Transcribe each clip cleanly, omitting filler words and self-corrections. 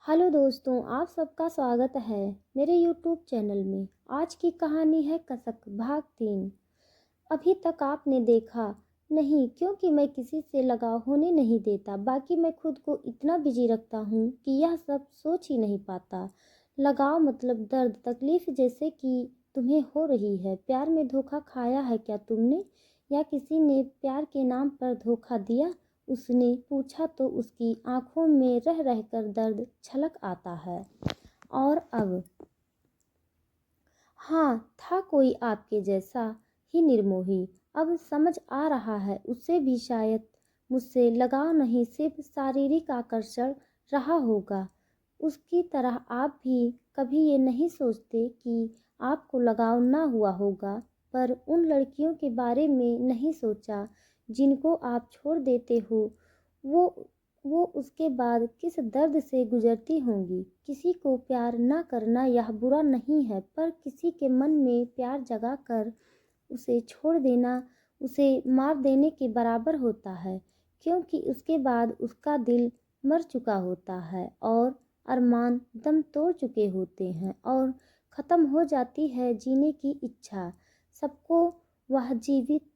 Hello दोस्तों, आप सबका स्वागत है मेरे यूट्यूब चैनल में। आज की कहानी है कसक भाग 3। अभी तक आपने देखा नहीं क्योंकि मैं किसी से लगाव होने नहीं देता। बाकी मैं खुद को इतना बिजी रखता हूँ कि यह सब सोच ही नहीं पाता। लगाव मतलब दर्द तकलीफ जैसे कि तुम्हें हो रही है। प्यार में धोखा खाया है क्या तुमने, या किसी ने प्यार के नाम पर धोखा दिया? उसने पूछा तो उसकी आंखों में रह रहकर दर्द छलक आता है। और अब हाँ, था कोई आपके जैसा ही निर्मोही। अब समझ आ रहा है उसे भी शायद मुझसे लगाव नहीं, सिर्फ शारीरिक आकर्षण रहा होगा। उसकी तरह आप भी कभी ये नहीं सोचते कि आपको लगाव ना हुआ होगा, पर उन लड़कियों के बारे में नहीं सोचा जिनको आप छोड़ देते हो। वो वो उसके बाद किस दर्द से गुजरती होंगी। किसी को प्यार ना करना यह बुरा नहीं है, पर किसी के मन में प्यार जगा कर उसे छोड़ देना उसे मार देने के बराबर होता है, क्योंकि उसके बाद उसका दिल मर चुका होता है और अरमान दम तोड़ चुके होते हैं और ख़त्म हो जाती है जीने की इच्छा। सबको वह जीवित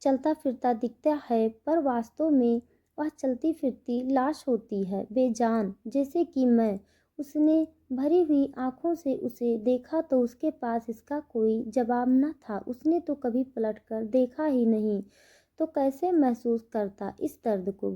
चलता फिरता दिखता है, पर वास्तव में वह चलती फिरती लाश होती है, बेजान, जैसे कि मैं। उसने भरी हुई आंखों से उसे देखा तो उसके पास इसका कोई जवाब न था। उसने तो कभी पलट कर देखा ही नहीं, तो कैसे महसूस करता इस दर्द को?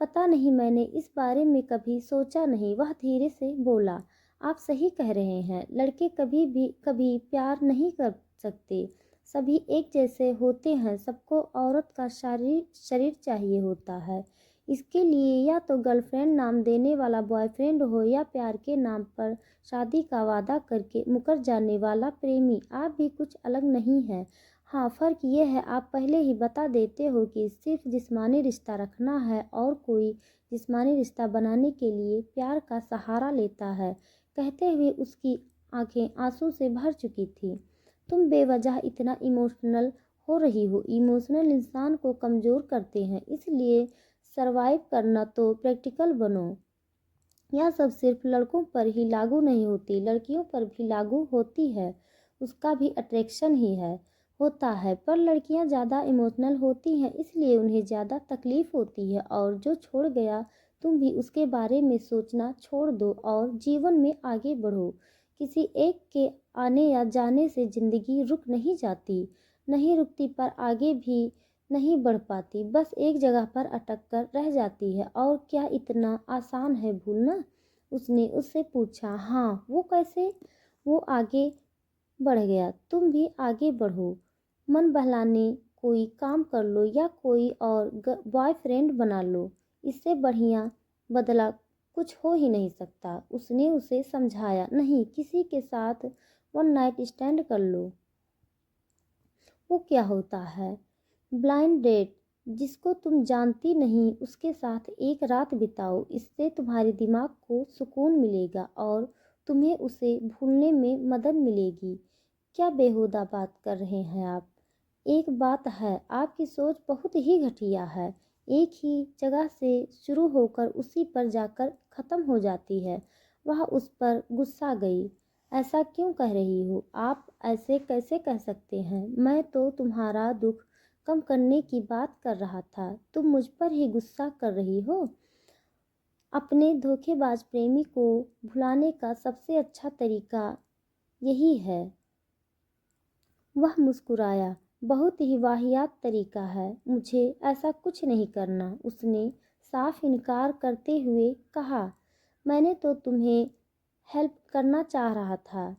पता नहीं, मैंने इस बारे में कभी सोचा नहीं। वह धीरे से बोला, आप सही कह रहे हैं। लड़के कभी प्यार नहीं कर सकते। सभी एक जैसे होते हैं। सबको औरत का शरीर चाहिए होता है। इसके लिए या तो गर्लफ्रेंड नाम देने वाला बॉयफ्रेंड हो, या प्यार के नाम पर शादी का वादा करके मुकर जाने वाला प्रेमी। आप भी कुछ अलग नहीं है। हाँ, फ़र्क ये है आप पहले ही बता देते हो कि सिर्फ जिस्मानी रिश्ता रखना है और कोई जिस्मानी रिश्ता बनाने के लिए प्यार का सहारा लेता है। कहते हुए उसकी आंखें आंसू से भर चुकी थी। तुम बेवजह इतना इमोशनल हो रही हो। इमोशनल इंसान को कमज़ोर करते हैं, इसलिए सरवाइव करना। तो प्रैक्टिकल बनो। यह सब सिर्फ लड़कों पर ही लागू नहीं होती, लड़कियों पर भी लागू होती है। उसका भी अट्रैक्शन ही है होता है, पर लड़कियां ज़्यादा इमोशनल होती हैं, इसलिए उन्हें ज़्यादा तकलीफ़ होती है। और जो छोड़ गया, तुम भी उसके बारे में सोचना छोड़ दो और जीवन में आगे बढ़ो। किसी एक के आने या जाने से ज़िंदगी रुक नहीं जाती, नहीं रुकती, पर आगे भी नहीं बढ़ पाती, बस एक जगह पर अटक कर रह जाती है। और क्या इतना आसान है भूलना? उसने उससे पूछा। हाँ, वो कैसे? वो आगे बढ़ गया। तुम भी आगे बढ़ो। मन बहलाने कोई काम कर लो या कोई और बॉयफ्रेंड बना लो। इससे बढ़िया बदला कुछ हो ही नहीं सकता। उसने उसे समझाया। नहीं, किसी के साथ वन नाइट स्टैंड कर लो। वो क्या होता है? Blind date. जिसको तुम जानती नहीं उसके साथ एक रात बिताओ। इससे तुम्हारे दिमाग को सुकून मिलेगा और तुम्हें उसे भूलने में मदद मिलेगी। क्या बेहुदा बात कर रहे हैं आप? एक बात है, आपकी सोच बहुत ही घटिया है। एक ही जगह से शुरू होकर उसी पर जाकर ख़त्म हो जाती है। वह उस पर गुस्सा गई। ऐसा क्यों कह रही हो? आप ऐसे कैसे कह सकते हैं? मैं तो तुम्हारा दुख कम करने की बात कर रहा था। तुम मुझ पर ही गुस्सा कर रही हो। अपने धोखेबाज प्रेमी को भुलाने का सबसे अच्छा तरीका यही है। वह मुस्कुराया। बहुत ही वाहियात तरीका है। मुझे ऐसा कुछ नहीं करना, उसने साफ इनकार करते हुए कहा। मैंने तो तुम्हें हेल्प करना चाह रहा था।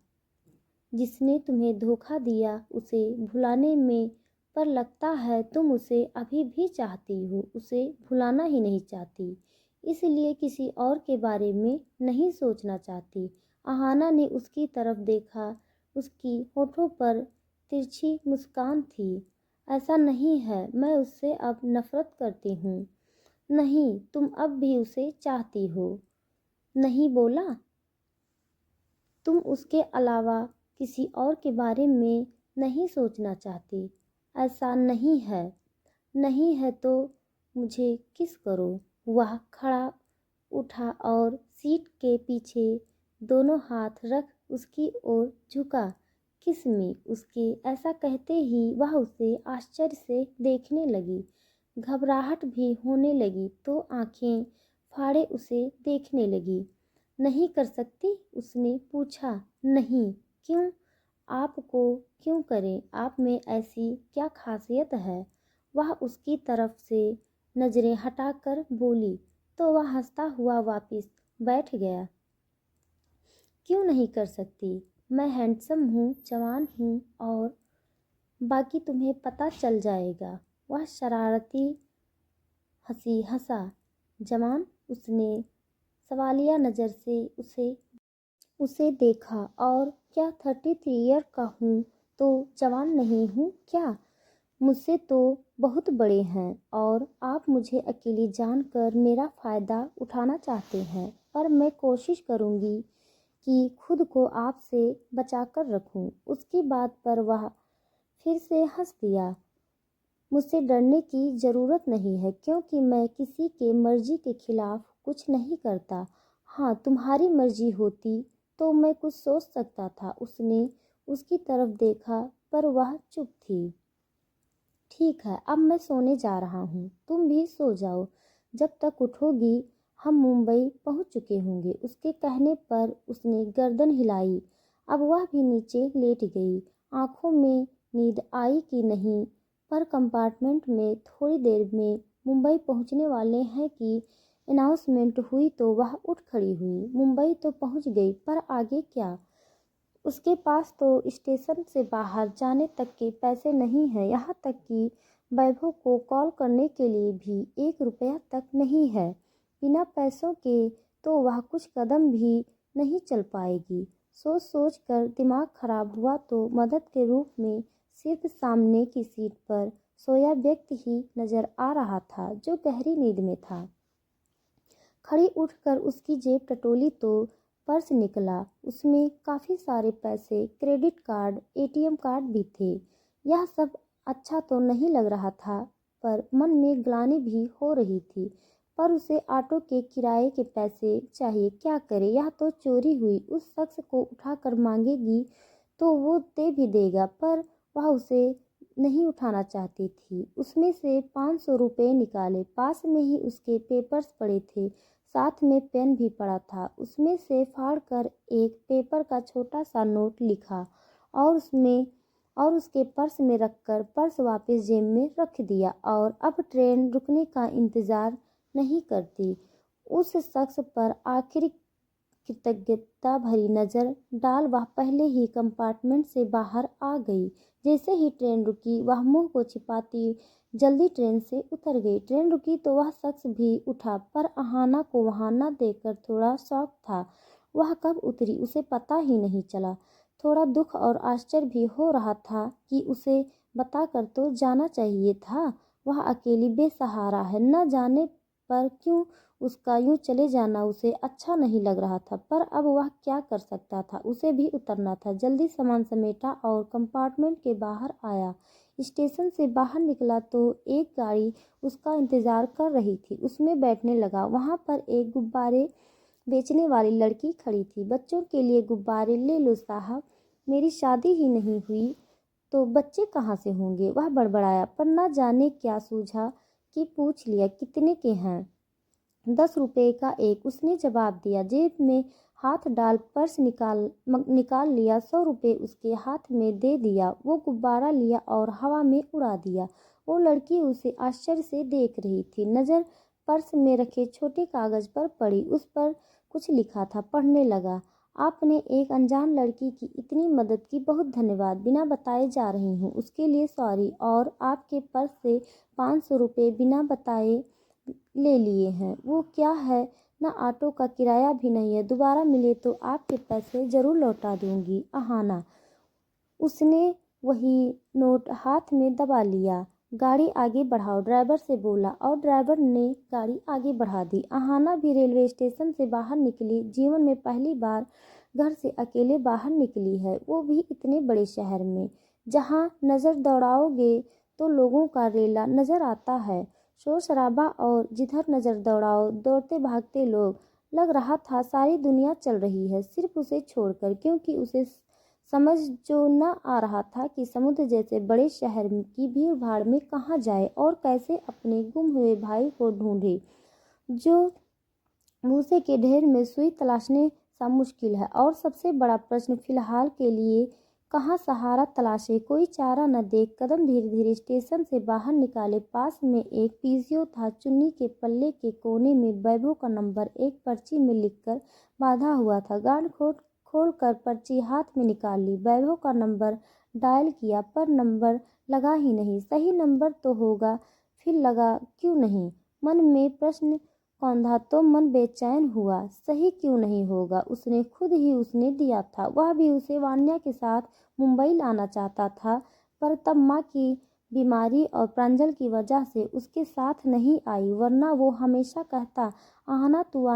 जिसने तुम्हें धोखा दिया उसे भुलाने में, पर लगता है तुम उसे अभी भी चाहती हो, उसे भुलाना ही नहीं चाहती, इसलिए किसी और के बारे में नहीं सोचना चाहती। आहाना ने उसकी तरफ देखा। उसकी होठों पर तिरछी मुस्कान थी। ऐसा नहीं है, मैं उससे अब नफरत करती हूँ। नहीं, तुम अब भी उसे चाहती हो। नहीं बोला? तुम उसके अलावा किसी और के बारे में नहीं सोचना चाहती। ऐसा नहीं है। नहीं है तो मुझे किस करो। वह खड़ा उठा और सीट के पीछे दोनों हाथ रख उसकी ओर झुका। किस्मी, उसके ऐसा कहते ही वह उसे आश्चर्य से देखने लगी। घबराहट भी होने लगी तो आंखें फाड़े उसे देखने लगी। नहीं कर सकती? उसने पूछा। नहीं। क्यों? आपको क्यों करें? आप में ऐसी क्या खासियत है? वह उसकी तरफ से नजरें हटाकर बोली तो वह हंसता हुआ वापस बैठ गया। क्यों नहीं कर सकती? मैं हैंडसम हूँ, जवान हूँ और बाकी तुम्हें पता चल जाएगा। वह शरारती हंसी हंसा। जवान? उसने सवालिया नज़र से उसे देखा। और क्या 33 ईयर का हूँ तो जवान नहीं हूँ क्या? मुझसे तो बहुत बड़े हैं और आप मुझे अकेली जानकर मेरा फ़ायदा उठाना चाहते हैं, पर मैं कोशिश करूँगी कि खुद को आपसे बचाकर रखूँ। उसकी बात पर वह फिर से हंस दिया। मुझसे डरने की ज़रूरत नहीं है क्योंकि मैं किसी के मर्जी के खिलाफ कुछ नहीं करता। हाँ, तुम्हारी मर्जी होती तो मैं कुछ सोच सकता था। उसने उसकी तरफ देखा पर वह चुप थी। ठीक है, अब मैं सोने जा रहा हूँ, तुम भी सो जाओ। जब तक उठोगी हम मुंबई पहुँच चुके होंगे। उसके कहने पर उसने गर्दन हिलाई। अब वह भी नीचे लेट गई। आंखों में नींद आई कि नहीं, पर कंपार्टमेंट में थोड़ी देर में मुंबई पहुँचने वाले हैं कि अनाउंसमेंट हुई तो वह उठ खड़ी हुई। मुंबई तो पहुँच गई, पर आगे क्या? उसके पास तो स्टेशन से बाहर जाने तक के पैसे नहीं हैं। यहाँ तक कि वैभव को कॉल करने के लिए भी 1 रुपया तक नहीं है। बिना पैसों के तो वह कुछ कदम भी नहीं चल पाएगी। सोच सोच कर दिमाग खराब हुआ तो मदद के रूप में सिर्फ सामने की सीट पर सोया व्यक्ति ही नजर आ रहा था जो गहरी नींद में था। खड़ी उठकर उसकी जेब टटोली तो पर्स निकला। उसमें काफ़ी सारे पैसे, क्रेडिट कार्ड, एटीएम कार्ड भी थे। यह सब अच्छा तो नहीं लग रहा था, पर मन में ग्लानि भी हो रही थी। पर उसे ऑटो के किराए के पैसे चाहिए, क्या करे? यह तो चोरी हुई। उस शख्स को उठाकर मांगेगी तो वो दे भी देगा, पर वह उसे नहीं उठाना चाहती थी। उसमें से 500 रुपये निकाले। पास में ही उसके पेपर्स पड़े थे, साथ में पेन भी पड़ा था। उसमें से फाड़कर एक पेपर का छोटा सा नोट लिखा और उसके पर्स में रखकर पर्स वापस जेब में रख दिया और अब ट्रेन रुकने का इंतज़ार नहीं करती। उस शख्स पर आखिरी कृतज्ञता भरी नज़र डाल वह पहले ही कंपार्टमेंट से बाहर आ गई। जैसे ही ट्रेन रुकी वह मुंह को छिपाती जल्दी ट्रेन से उतर गई। ट्रेन रुकी तो वह शख्स भी उठा, पर अहाना को वहां न देखकर थोड़ा शौक था। वह कब उतरी उसे पता ही नहीं चला। थोड़ा दुख और आश्चर्य भी हो रहा था कि उसे बताकर तो जाना चाहिए था। वह अकेली बेसहारा है, न जाने पर क्यों उसका यूं चले जाना उसे अच्छा नहीं लग रहा था। पर अब वह क्या कर सकता था? उसे भी उतरना था। जल्दी सामान समेटा और कंपार्टमेंट के बाहर आया। स्टेशन से बाहर निकला तो एक गाड़ी उसका इंतजार कर रही थी। उसमें बैठने लगा। वहां पर एक गुब्बारे बेचने वाली लड़की खड़ी थी। बच्चों के लिए गुब्बारे ले लो साहब, मेरी शादी ही नहीं हुई तो बच्चे कहाँ से होंगे? वह बड़बड़ाया, पर न जाने क्या सूझा कि पूछ लिया, कितने के हैं? 10 रुपये का एक, उसने जवाब दिया। जेब में हाथ डाल पर्स निकाल लिया। 100 रुपये उसके हाथ में दे दिया। वो गुब्बारा लिया और हवा में उड़ा दिया। वो लड़की उसे आश्चर्य से देख रही थी। नज़र पर्स में रखे छोटे कागज पर पड़ी। उस पर कुछ लिखा था। पढ़ने लगा। आपने एक अनजान लड़की की इतनी मदद की, बहुत धन्यवाद। बिना बताए जा रही हूँ, उसके लिए सॉरी। और आपके पर्स से 500 रुपये बिना बताए ले लिए हैं। वो क्या है, ना ऑटो का किराया भी नहीं है। दोबारा मिले तो आपके पैसे ज़रूर लौटा दूंगी। अहाना। उसने वही नोट हाथ में दबा लिया। गाड़ी आगे बढ़ाओ, ड्राइवर से बोला और ड्राइवर ने गाड़ी आगे बढ़ा दी। अहाना भी रेलवे स्टेशन से बाहर निकली। जीवन में पहली बार घर से अकेले बाहर निकली है, वो भी इतने बड़े शहर में, जहाँ नज़र दौड़ाओगे तो लोगों का रेला नज़र आता है, शोर शराबा, और जिधर नज़र दौड़ाओ दौड़ते भागते लोग। लग रहा था सारी दुनिया चल रही है सिर्फ उसे छोड़कर, क्योंकि उसे समझ जो न आ रहा था कि समुद्र जैसे बड़े शहर की भीड़ भाड़ में कहाँ जाए और कैसे अपने गुम हुए भाई को ढूंढे, जो भूसे के ढेर में सुई तलाशने सा मुश्किल है। और सबसे बड़ा प्रश्न, फिलहाल के लिए कहाँ सहारा तलाशे। कोई चारा न देख कदम धीरे धीरे स्टेशन से बाहर निकाले। पास में एक पीसीओ था। चुन्नी के पल्ले के कोने में वैभव का नंबर एक पर्ची में लिखकर बांधा हुआ था। गांठ खोल कर पर्ची हाथ में निकाल ली। वैभव का नंबर डायल किया, पर नंबर लगा ही नहीं। सही नंबर तो होगा, फिर लगा क्यों नहीं। मन में प्रश्न कौंधा तो मन बेचैन हुआ। सही क्यों नहीं होगा, उसने खुद ही उसने दिया था। वह भी उसे वान्या के साथ मुंबई लाना चाहता था, पर तब माँ की बीमारी और प्रांजल की वजह से उसके साथ नहीं आई, वरना वो हमेशा कहता, आहना तू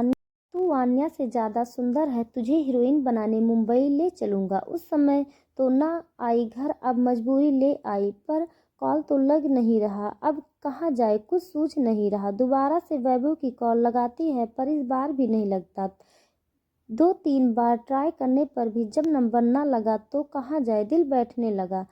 वान्या से ज़्यादा सुंदर है, तुझे हीरोइन बनाने मुंबई ले चलूँगा। उस समय तो ना आई घर, अब मजबूरी ले आई। पर कॉल तो लग नहीं रहा, अब कहाँ जाए कुछ सूझ नहीं रहा। दोबारा से वैभव की कॉल लगाती है, पर इस बार भी नहीं लगता। 2-3 बार ट्राई करने पर भी जब नंबर न लगा तो कहाँ जाए, दिल बैठने लगा।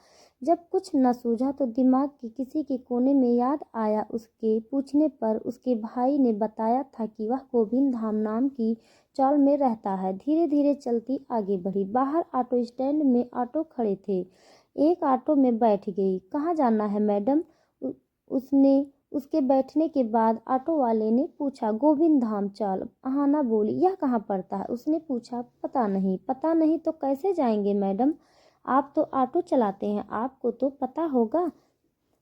जब कुछ न सूझा तो दिमाग के किसी के कोने में याद आया। उसके पूछने पर उसके भाई ने बताया था कि वह गोविंद धाम नाम की चौल में रहता है। धीरे धीरे चलती आगे बढ़ी। बाहर ऑटो स्टैंड में ऑटो खड़े थे। एक ऑटो में बैठ गई। कहाँ जाना है मैडम, उसने उसके बैठने के बाद ऑटो वाले ने पूछा। गोविंद धाम चौल, आहाना बोली। यह कहाँ पड़ता है, उसने पूछा। पता नहीं। पता नहीं तो कैसे जाएंगे मैडम, आप तो ऑटो चलाते हैं, आपको तो पता होगा।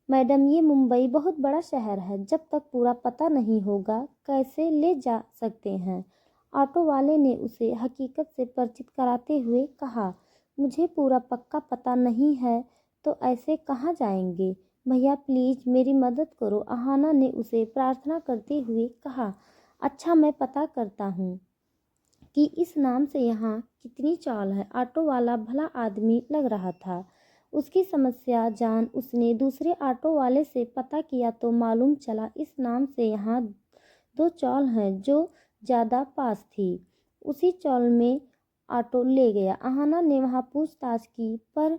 मैडम, ये मुंबई बहुत बड़ा शहर है, जब तक पूरा पता नहीं होगा कैसे ले जा सकते हैं। ऑटो वाले ने उसे हकीकत से परिचित कराते हुए कहा, मुझे पूरा पक्का पता नहीं है, तो ऐसे कहाँ जाएंगे। भैया प्लीज़ मेरी मदद करो, आहाना ने उसे प्रार्थना करते हुए कहा। अच्छा, मैं पता करता हूँ कि इस नाम से यहाँ कितनी चाल है। ऑटो वाला भला आदमी लग रहा था। उसकी समस्या जान उसने दूसरे ऑटो वाले से पता किया तो मालूम चला इस नाम से यहाँ 2 चौल हैं जो ज़्यादा पास थी। उसी चौल में ऑटो ले गया। आहाना ने वहाँ पूछताछ की, पर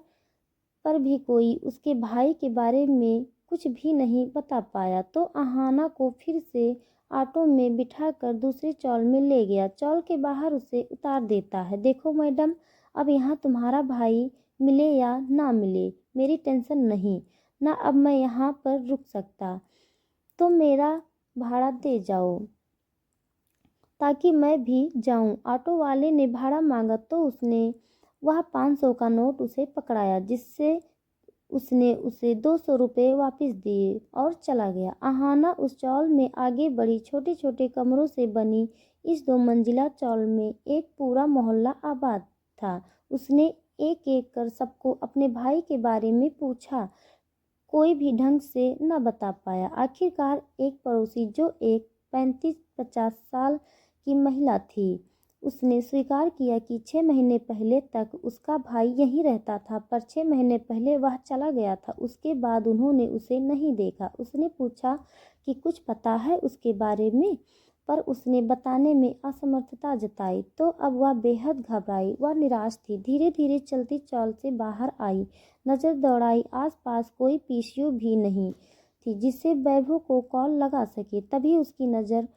भी कोई उसके भाई के बारे में कुछ भी नहीं बता पाया। तो आहाना को फिर से ऑटो में बिठाकर दूसरे चौल में ले गया। चौल के बाहर उसे उतार देता है। देखो मैडम, अब यहाँ तुम्हारा भाई मिले या ना मिले मेरी टेंशन नहीं, ना अब मैं यहाँ पर रुक सकता, तो मेरा भाड़ा दे जाओ ताकि मैं भी जाऊँ। ऑटो वाले ने भाड़ा मांगा तो उसने वह 500 का नोट उसे पकड़ाया, जिससे उसने उसे 200 रुपये वापस दिए और चला गया। आहाना उस चौल में आगे बढ़ी। छोटे छोटे कमरों से बनी इस 2 मंजिला चौल में एक पूरा मोहल्ला आबाद था। उसने एक एक कर सबको अपने भाई के बारे में पूछा, कोई भी ढंग से न बता पाया। आखिरकार एक पड़ोसी, जो एक 35-50 साल की महिला थी, उसने स्वीकार किया कि 6 महीने पहले तक उसका भाई यहीं रहता था, पर 6 महीने पहले वह चला गया था। उसके बाद उन्होंने उसे नहीं देखा। उसने पूछा कि कुछ पता है उसके बारे में, पर उसने बताने में असमर्थता जताई। तो अब वह बेहद घबराई, वह निराश थी। धीरे धीरे चलती चौल से बाहर आई, नज़र दौड़ाई। आसपास कोई पीसीओ भी नहीं थी जिससे वैभव को कॉल लगा सके। तभी उसकी नज़र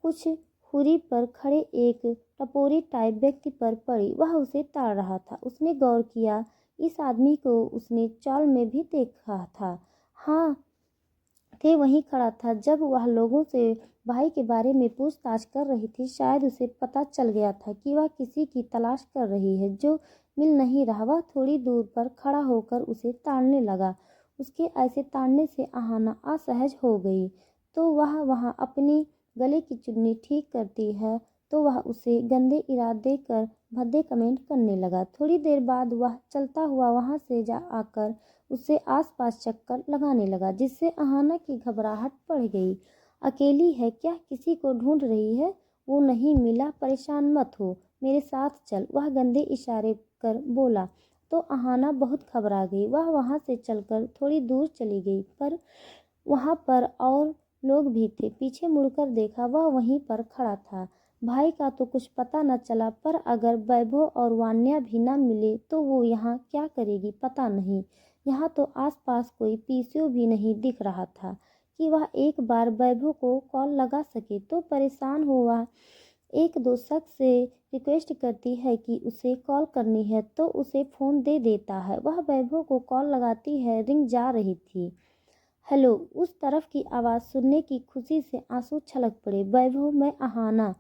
कुछ हुरी पर खड़े एक टपोरी टाइप व्यक्ति पर पड़ी। वह उसे ताड़ रहा था। उसने गौर किया, इस आदमी को उसने चौल में भी देखा था। हाँ, थे वहीं खड़ा था। जब वह लोगों से भाई के बारे में पूछताछ कर रही थी, शायद उसे पता चल गया था कि वह किसी की तलाश कर रही है जो मिल नहीं रहा। वह थोड़ी दूर पर खड़ा होकर उसे ताड़ने लगा। उसके ऐसे ताड़ने से आहाना असहज हो गई। तो वह वहाँ अपनी गले की चुन्नी ठीक करती है तो वह उसे गंदे इरादे कर भद्दे कमेंट करने लगा। थोड़ी देर बाद वह चलता हुआ वहाँ से जा आकर उससे आसपास चक्कर लगाने लगा, जिससे आहाना की घबराहट बढ़ गई। अकेली है क्या, किसी को ढूंढ रही है। वो नहीं मिला, परेशान मत हो, मेरे साथ चल, वह गंदे इशारे कर बोला। तो आहाना बहुत घबरा गई। वह वहाँ से चलकर थोड़ी दूर चली गई, पर वहाँ पर और लोग भी थे। पीछे मुड़कर देखा, वह वहीं पर खड़ा था। भाई का तो कुछ पता न चला, पर अगर वैभव और वान्या भी न मिले तो वो यहाँ क्या करेगी पता नहीं। यहाँ तो आसपास कोई पीसीओ भी नहीं दिख रहा था कि वह एक बार वैभव को कॉल लगा सके। तो परेशान हो वह एक दो शख्स से रिक्वेस्ट करती है कि उसे कॉल करनी है तो उसे फ़ोन दे देता है। वह वैभव को कॉल लगाती है, रिंग जा रही थी। हेलो। उस तरफ की आवाज़ सुनने की खुशी से आंसू छलक पड़े। वैभव, मैं अहाना।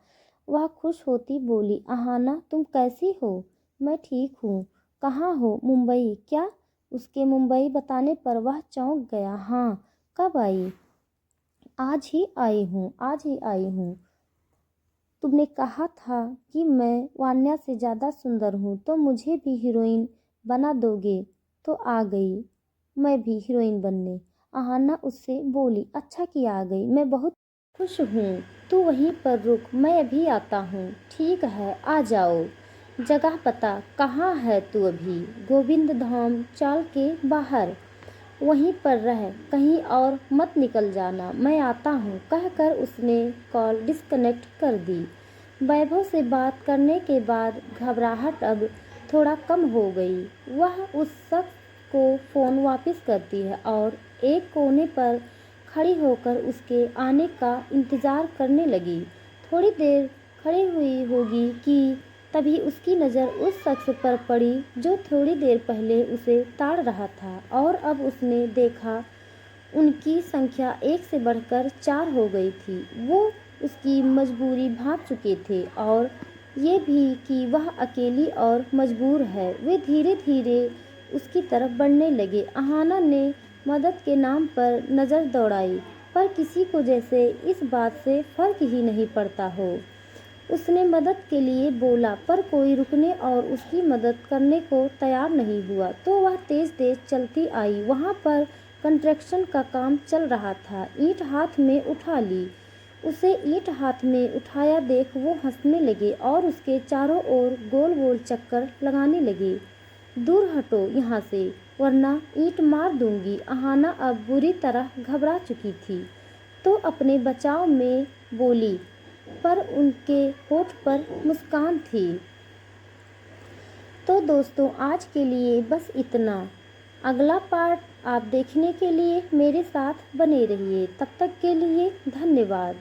वह खुश होती बोली। अहाना, तुम कैसी हो? मैं ठीक हूँ। कहाँ हो? मुंबई। क्या? उसके मुंबई बताने पर वह चौंक गया। हाँ। कब आई? आज ही आई हूँ, आज ही आई हूँ। तुमने कहा था कि मैं वान्या से ज़्यादा सुंदर हूँ तो मुझे भी हीरोइन बना दोगे, तो आ गई मैं भी हीरोइन बनने। अहाना उससे बोली। अच्छा किया आ गई, मैं बहुत खुश हूँ। तू वहीं पर रुक, मैं अभी आता हूँ। ठीक है, आ जाओ। जगह पता कहाँ है तू अभी? गोविंद धाम चाल के बाहर। वहीं पर रह, कहीं और मत निकल जाना, मैं आता हूँ, कहकर उसने कॉल डिस्कनेक्ट कर दी। वैभव से बात करने के बाद घबराहट अब थोड़ा कम हो गई। वह उस शख्स को फ़ोन वापस करती है और एक कोने पर खड़ी होकर उसके आने का इंतज़ार करने लगी। थोड़ी देर खड़ी हुई होगी कि तभी उसकी नज़र उस शख्स पर पड़ी जो थोड़ी देर पहले उसे ताड़ रहा था, और अब उसने देखा उनकी संख्या एक से बढ़कर 4 हो गई थी। वो उसकी मजबूरी भांप चुके थे और ये भी कि वह अकेली और मजबूर है। वे धीरे धीरे उसकी तरफ बढ़ने लगे। अहाना ने मदद के नाम पर नज़र दौड़ाई, पर किसी को जैसे इस बात से फर्क ही नहीं पड़ता हो। उसने मदद के लिए बोला, पर कोई रुकने और उसकी मदद करने को तैयार नहीं हुआ। तो वह तेज तेज चलती आई। वहाँ पर कंस्ट्रक्शन का काम चल रहा था। ईंट हाथ में उठा ली। उसे ईंट हाथ में उठाया देख वो हंसने लगे और उसके चारों ओर गोल गोल चक्कर लगाने लगे। दूर हटो यहाँ से, वरना ईंट मार दूंगी। अहाना अब बुरी तरह घबरा चुकी थी, तो अपने बचाव में बोली, पर उनके होठ पर मुस्कान थी। तो दोस्तों, आज के लिए बस इतना। अगला पार्ट आप देखने के लिए मेरे साथ बने रहिए। तब तक के लिए धन्यवाद।